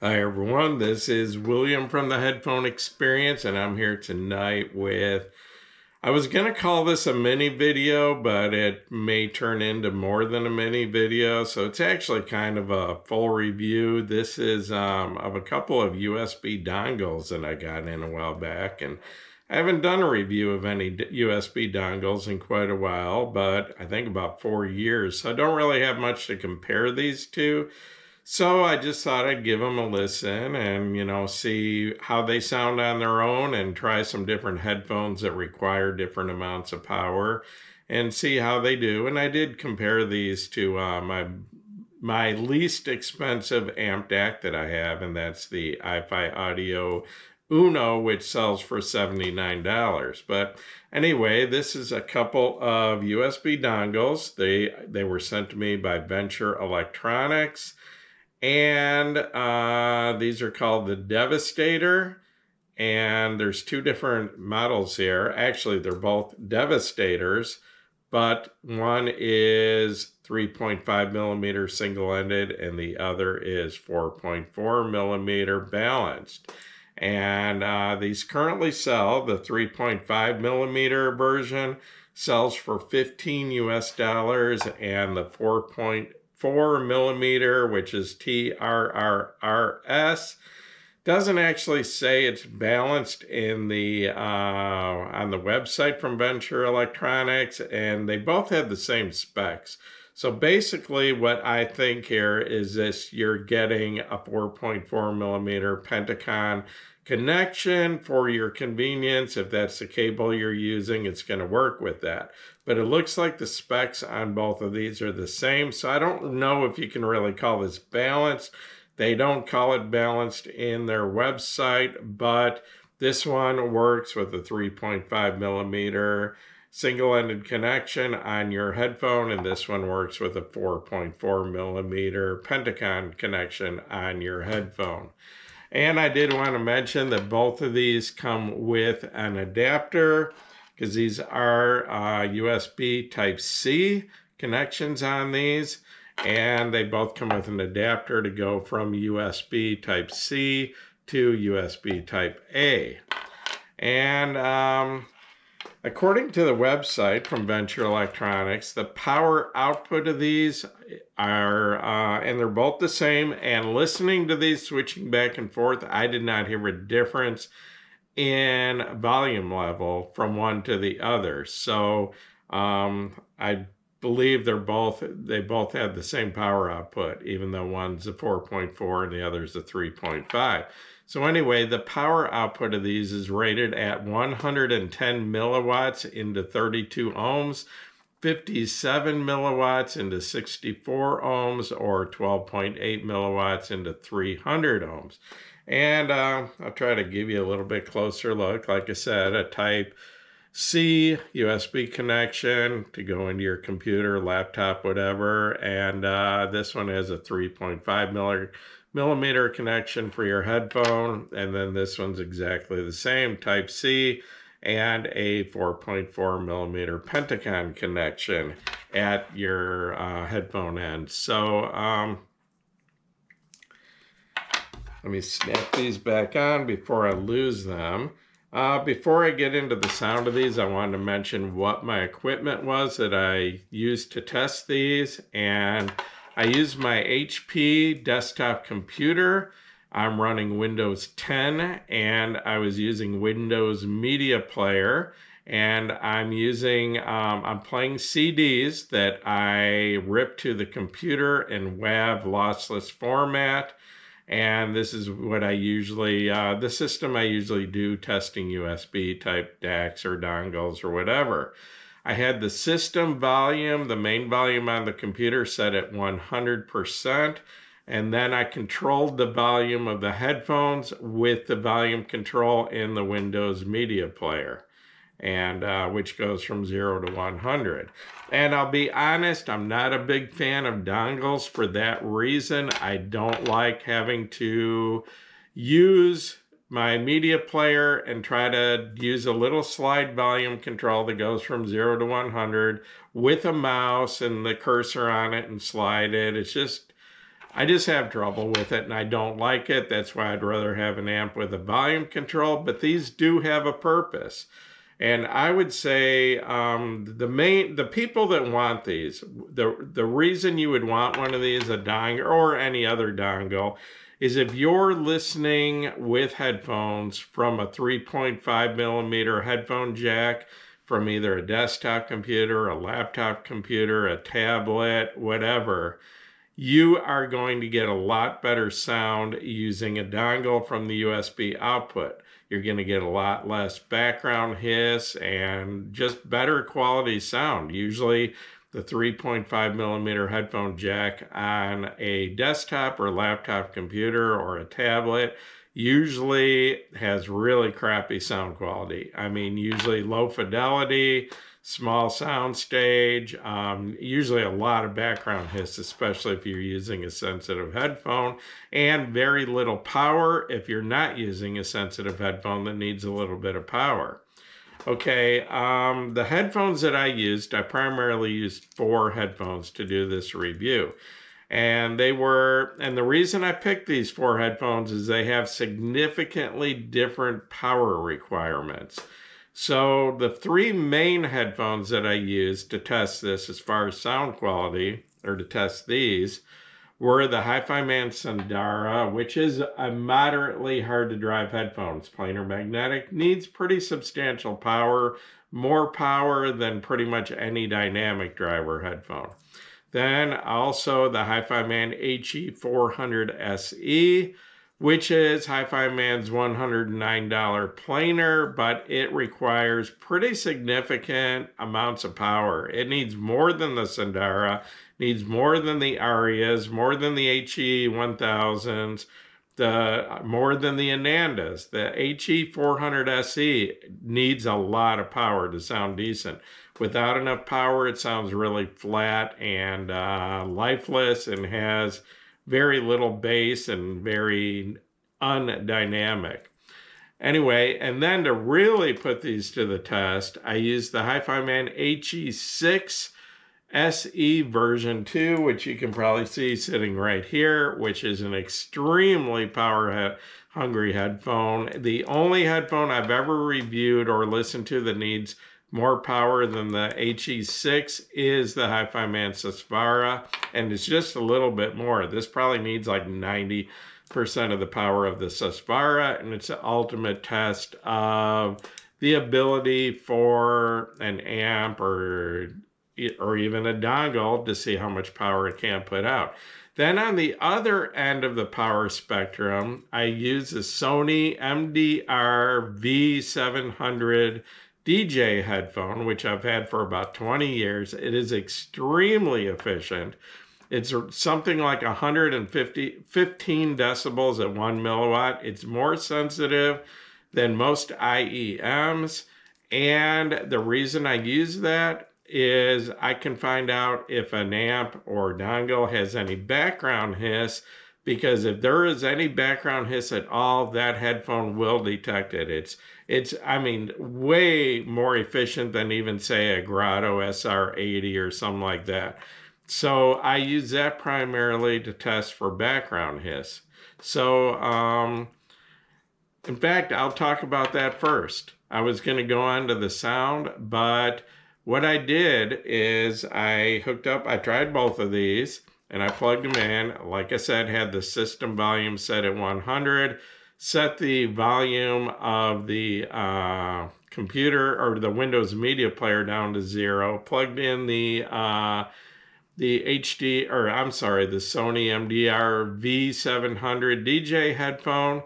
Hi everyone, this is William from the Headphone Experience, and I'm here tonight with, I was going to call this a mini video, but it may turn into more than a mini video, so it's actually kind of a full review. This is of a couple of USB dongles that I got in a while back, and I haven't done a review of any USB dongles in quite a while, but I think about 4 years, so I don't really have much to compare these to. So I just thought I'd give them a listen and, see how they sound on their own and try some different headphones that require different amounts of power and see how they do. And I did compare these to my least expensive amp DAC that I have, and that's the iFi Audio Uno, which sells for $79. But anyway, this is a couple of USB dongles. They were sent to me by Venture Electronics. And these are called the Devastator, and there's two different models here. Actually, they're both Devastators, but one is 3.5 millimeter single-ended and the other is 4.4 millimeter balanced. And these currently sell, the 3.5 millimeter version sells for $15 US, and the 4 millimeter, which is TRRRS, doesn't actually say it's balanced in the on the website from Venture Electronics, and they both have the same specs. So basically what I think here is this: you're getting a 4.4 millimeter Pentacon connection for your convenience. If that's the cable you're using, it's going to work with that. But it looks like the specs on both of these are the same, so I don't know if you can really call this balanced. They don't call it balanced in their website, but this one works with a 3.5 millimeter single-ended connection on your headphone, and this one works with a 4.4 millimeter Pentacon connection on your headphone. And I did want to mention that both of these come with an adapter, because these are USB Type-C connections on these, and they both come with an adapter to go from USB Type-C to USB Type-A. And according to the website from Venture Electronics, the power output of these are, and they're both the same, and listening to these switching back and forth, I did not hear a difference in volume level from one to the other. So I believe they both have the same power output, even though one's a 4.4 and the other's a 3.5. So anyway, the power output of these is rated at 110 milliwatts into 32 ohms, 57 milliwatts into 64 ohms, or 12.8 milliwatts into 300 ohms. And I'll try to give you a little bit closer look. Like I said, a Type-C USB connection to go into your computer, laptop, whatever. And this one has a 3.5 millimeter connection for your headphone. And then this one's exactly the same, Type-C, and a 4.4 millimeter Pentacon connection at your headphone end. So let me snap these back on before I lose them. Before I get into the sound of these, I wanted to mention what my equipment was that I used to test these. And I used my HP desktop computer. I'm running Windows 10, and I was using Windows Media Player. And I'm playing CDs that I ripped to the computer in WAV lossless format. And this is what I usually, the system I usually do testing USB type DACs or dongles or whatever. I had the system volume, the main volume on the computer, set at 100%. And then I controlled the volume of the headphones with the volume control in the Windows Media Player, and which goes from 0 to 100. And I'll be honest, I'm not a big fan of dongles for that reason. I don't like having to use my media player and try to use a little slide volume control that goes from 0 to 100 with a mouse and the cursor on it and slide it. It's just, I just have trouble with it and I don't like it. That's why I'd rather have an amp with a volume control, but these do have a purpose. And I would say the people that want these, the reason you would want one of these, a dongle or any other dongle, is if you're listening with headphones from a 3.5 millimeter headphone jack from either a desktop computer, a laptop computer, a tablet, whatever, you are going to get a lot better sound using a dongle from the USB output. You're going to get a lot less background hiss and just better quality sound. Usually the 3.5 millimeter headphone jack on a desktop or laptop computer or a tablet usually has really crappy sound quality. I mean, usually low fidelity, small sound stage, usually a lot of background hiss, especially if you're using a sensitive headphone, and very little power if you're not using a sensitive headphone that needs a little bit of power. Okay, the headphones that I primarily used 4 headphones to do this review. And the reason I picked these 4 headphones is they have significantly different power requirements. So the 3 main headphones that I used to test this as far as sound quality, or to test these, were the Hifiman Sundara, which is a moderately hard to drive headphone. It's planar magnetic, needs pretty substantial power, more power than pretty much any dynamic driver headphone. Then also the Hifiman HE400SE, which is Hifiman's $109 planar, but it requires pretty significant amounts of power. It needs more than the Sundara, needs more than the Arias, more than the HE1000s, more than the Anandas. The HE400SE needs a lot of power to sound decent. Without enough power, it sounds really flat and lifeless and has very little bass and very undynamic. Anyway, and then to really put these to the test, I used the Hifiman HE6SE version 2, which you can probably see sitting right here, which is an extremely power-hungry headphone. The only headphone I've ever reviewed or listened to that needs more power than the HE6 is the Hifiman Sundara, and it's just a little bit more. This probably needs like 90% of the power of the Sundara, and it's an ultimate test of the ability for an amp or even a dongle to see how much power it can put out. Then on the other end of the power spectrum, I use the Sony MDR-V700 DJ headphone, which I've had for about 20 years. It is extremely efficient. It's something like 15 decibels at 1 milliwatt. It's more sensitive than most IEMs. And the reason I use that is I can find out if an amp or dongle has any background hiss, because if there is any background hiss at all, that headphone will detect it. It's I mean, way more efficient than even say a Grotto SR80 or something like that. So I use that primarily to test for background hiss. So in fact, I'll talk about that first. I was going to go on to the sound, but what I did is I tried both of these, and I plugged them in. Like I said, had the system volume set at 100, set the volume of the computer or the Windows Media Player down to 0, plugged in the Sony MDR-V700 DJ headphone,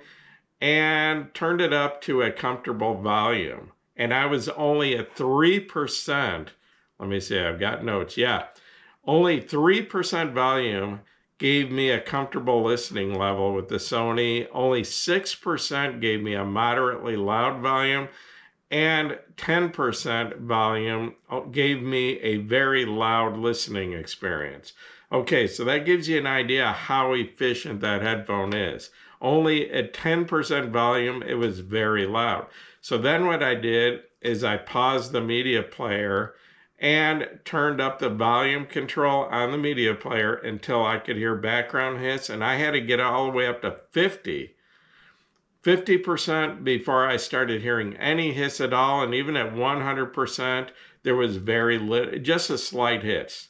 and turned it up to a comfortable volume. And I was only at 3%. Let me see, I've got notes. Yeah, only 3% volume gave me a comfortable listening level with the Sony. Only 6% gave me a moderately loud volume, and 10% volume gave me a very loud listening experience. Okay, so that gives you an idea how efficient that headphone is. Only at 10% volume, it was very loud. So then what I did is I paused the media player and turned up the volume control on the media player until I could hear background hiss, and I had to get all the way up to 50% before I started hearing any hiss at all, and even at 100%, there was just a slight hiss.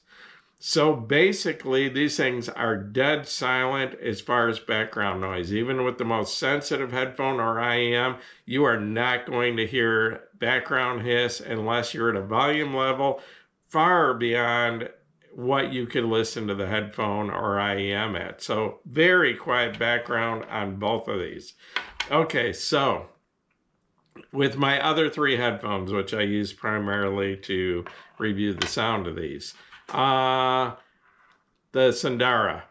So basically, these things are dead silent as far as background noise. Even with the most sensitive headphone or IEM, you are not going to hear background hiss unless you're at a volume level far beyond what you could listen to the headphone or IEM at. So very quiet background on both of these. Okay, so with my other three headphones, which I use primarily to review the sound of these, the Sundara,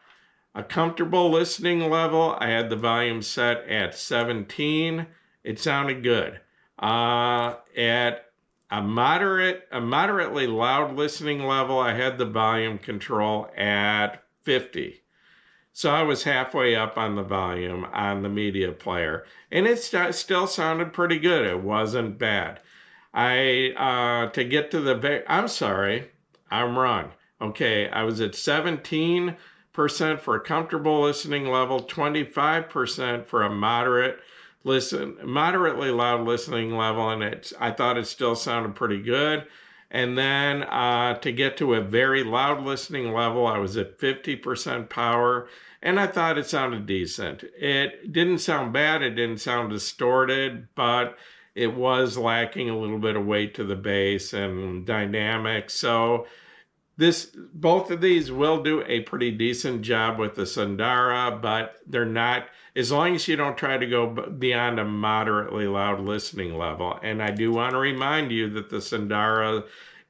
a comfortable listening level. I had the volume set at 17. It sounded good. At a moderately loud listening level, I had the volume control at 50. So I was halfway up on the volume on the media player, and it still sounded pretty good. It wasn't bad. To get to the, I'm sorry, I'm wrong. Okay, I was at 17% for a comfortable listening level, 25% for a moderately loud listening level, and I thought it still sounded pretty good. And then to get to a very loud listening level, I was at 50% power, and I thought it sounded decent. It didn't sound bad, it didn't sound distorted, but it was lacking a little bit of weight to the bass and dynamics. So both of these will do a pretty decent job with the Sundara, but they're not, as long as you don't try to go beyond a moderately loud listening level. And I do want to remind you that the Sundara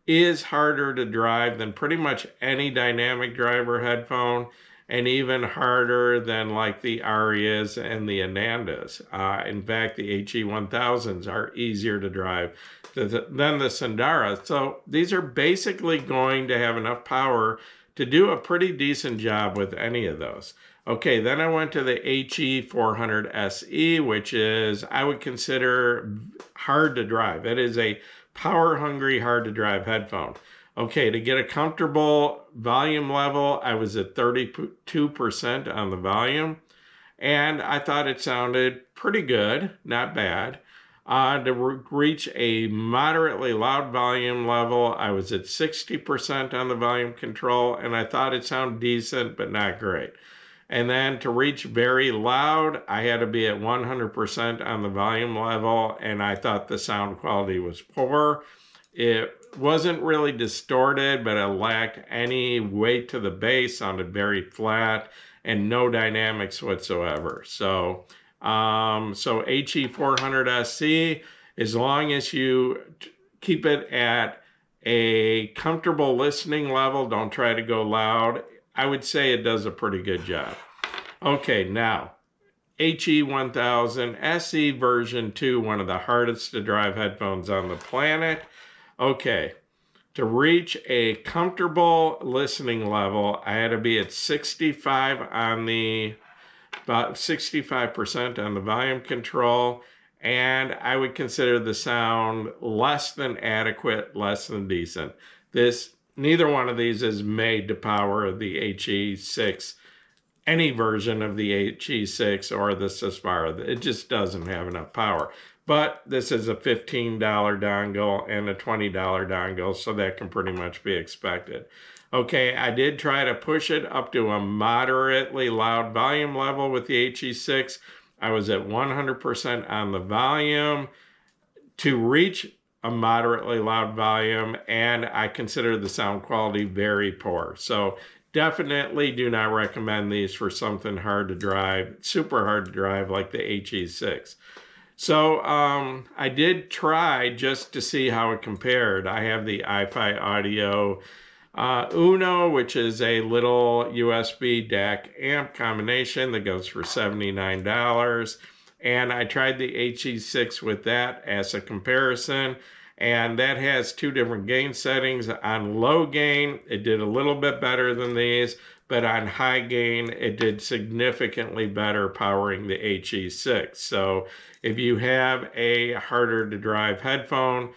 is harder to drive than pretty much any dynamic driver headphone, and even harder than like the Arias and the Anandas. In fact, the HE1000s are easier to drive than the Sundara. So these are basically going to have enough power to do a pretty decent job with any of those. Okay, then I went to the HE400SE, which is, I would consider hard to drive. It is a power-hungry, hard-to-drive headphone. Okay, to get a comfortable volume level, I was at 32% on the volume, and I thought it sounded pretty good, not bad. To reach a moderately loud volume level, I was at 60% on the volume control, and I thought it sounded decent, but not great. And then to reach very loud, I had to be at 100% on the volume level, and I thought the sound quality was poor. It wasn't really distorted, but it lacked any weight to the bass, sounded very flat, and no dynamics whatsoever. So HE400SE, as long as you keep it at a comfortable listening level, don't try to go loud, I would say it does a pretty good job. Okay, now, HE1000SE version 2, one of the hardest to drive headphones on the planet. Okay, to reach a comfortable listening level, I had to be at 65% on the volume control, and I would consider the sound less than adequate, less than decent. Neither one of these is made to power the HE6, any version of the HE6 or the Sespara. It just doesn't have enough power. But this is a $15 dongle and a $20 dongle, so that can pretty much be expected. Okay, I did try to push it up to a moderately loud volume level with the HE6. I was at 100% on the volume to reach a moderately loud volume, and I consider the sound quality very poor. So definitely do not recommend these for something hard to drive, super hard to drive like the HE6. So I did try just to see how it compared. I have the iFi Audio Uno, which is a little USB DAC amp combination that goes for $79. And I tried the HE6 with that as a comparison. And that has two different gain settings. On low gain, it did a little bit better than these, but on high gain, it did significantly better powering the HE6. So if you have a harder to drive headphone,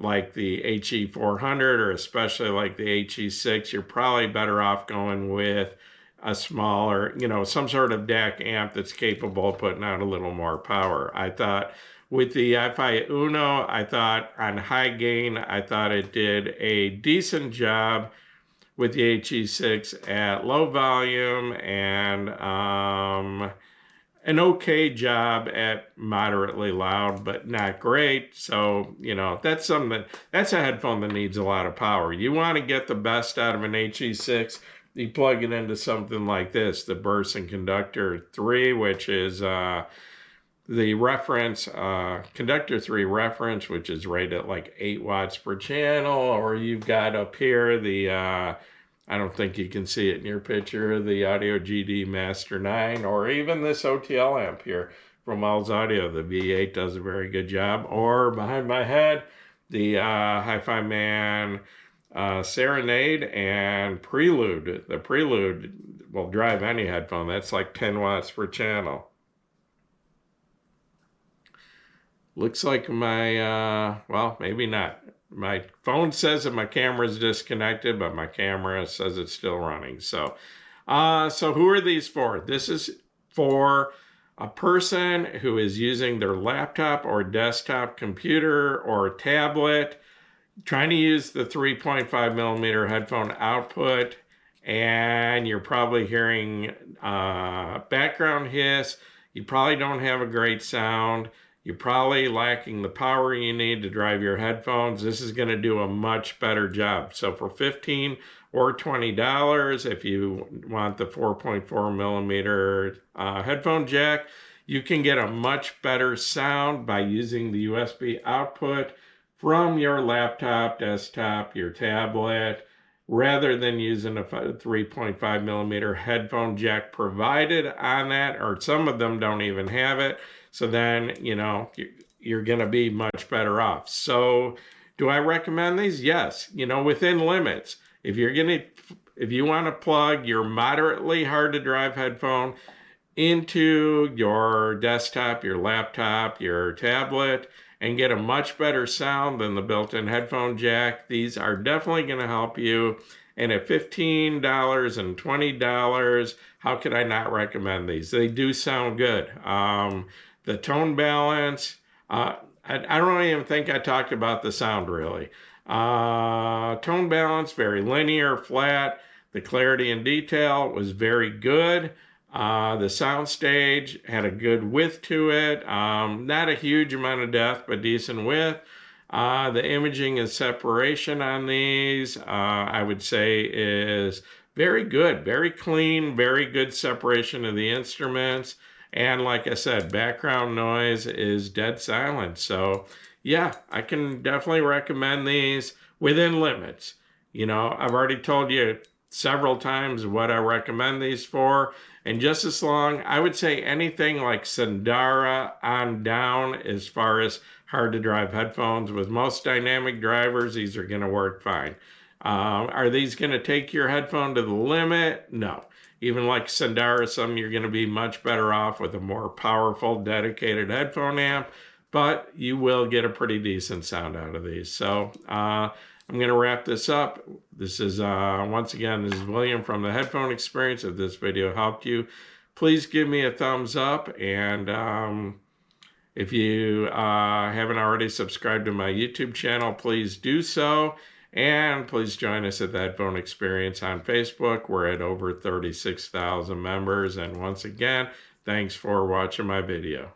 like the HE400 or especially like the HE6, you're probably better off going with a smaller, some sort of DAC amp that's capable of putting out a little more power. I thought with the Hi-Fi Uno, I thought on high gain, I thought it did a decent job with the HE6 at low volume, and an okay job at moderately loud, but not great. So, that's that's a headphone that needs a lot of power. You want to get the best out of an HE6, you plug it into something like this, the Burst and Conductor 3, which is the reference, Conductor 3 reference, which is rated at like 8 watts per channel, or you've got up here the, I don't think you can see it in your picture, the Audio GD Master 9, or even this OTL amp here from Wells Audio. The V8 does a very good job. Or behind my head, the Hifiman Serenade and Prelude. The Prelude will drive any headphone. That's like 10 watts per channel. Looks like my, well, maybe not. My phone says that my camera is disconnected, but my camera says it's still running. So who are these for? This is for a person who is using their laptop or desktop computer or tablet, trying to use the 3.5 millimeter headphone output, and you're probably hearing background hiss. You probably don't have a great sound. You're probably lacking the power you need to drive your headphones. This is going to do a much better job. So for $15 or $20, if you want the 4.4 millimeter headphone jack, you can get a much better sound by using the USB output from your laptop, desktop, your tablet, rather than using a 3.5 millimeter headphone jack provided on that, or some of them don't even have it. So then, you're going to be much better off. So do I recommend these? Yes, within limits. If you want to plug your moderately hard to drive headphone into your desktop, your laptop, your tablet, and get a much better sound than the built-in headphone jack, these are definitely going to help you. And at $15 and $20, how could I not recommend these? They do sound good. The tone balance, I don't even think I talked about the sound really. Tone balance, very linear, flat. The clarity and detail was very good. The sound stage had a good width to it. Not a huge amount of depth, but decent width. The imaging and separation on these, I would say, is very good, very clean, very good separation of the instruments. And like I said, background noise is dead silent. So yeah, I can definitely recommend these within limits. I've already told you several times what I recommend these for. And just as long, I would say anything like Sundara on down as far as hard to drive headphones. With most dynamic drivers, these are going to work fine. Are these going to take your headphone to the limit? No. Even like Sundara, some you're going to be much better off with a more powerful, dedicated headphone amp, but you will get a pretty decent sound out of these. So I'm going to wrap this up. This is, once again, this is William from the Headphone Experience. If this video helped you, please give me a thumbs up. And if you haven't already subscribed to my YouTube channel, please do so. And please join us at the Headphone Experience on Facebook. We're at over 36,000 members. And once again, thanks for watching my video.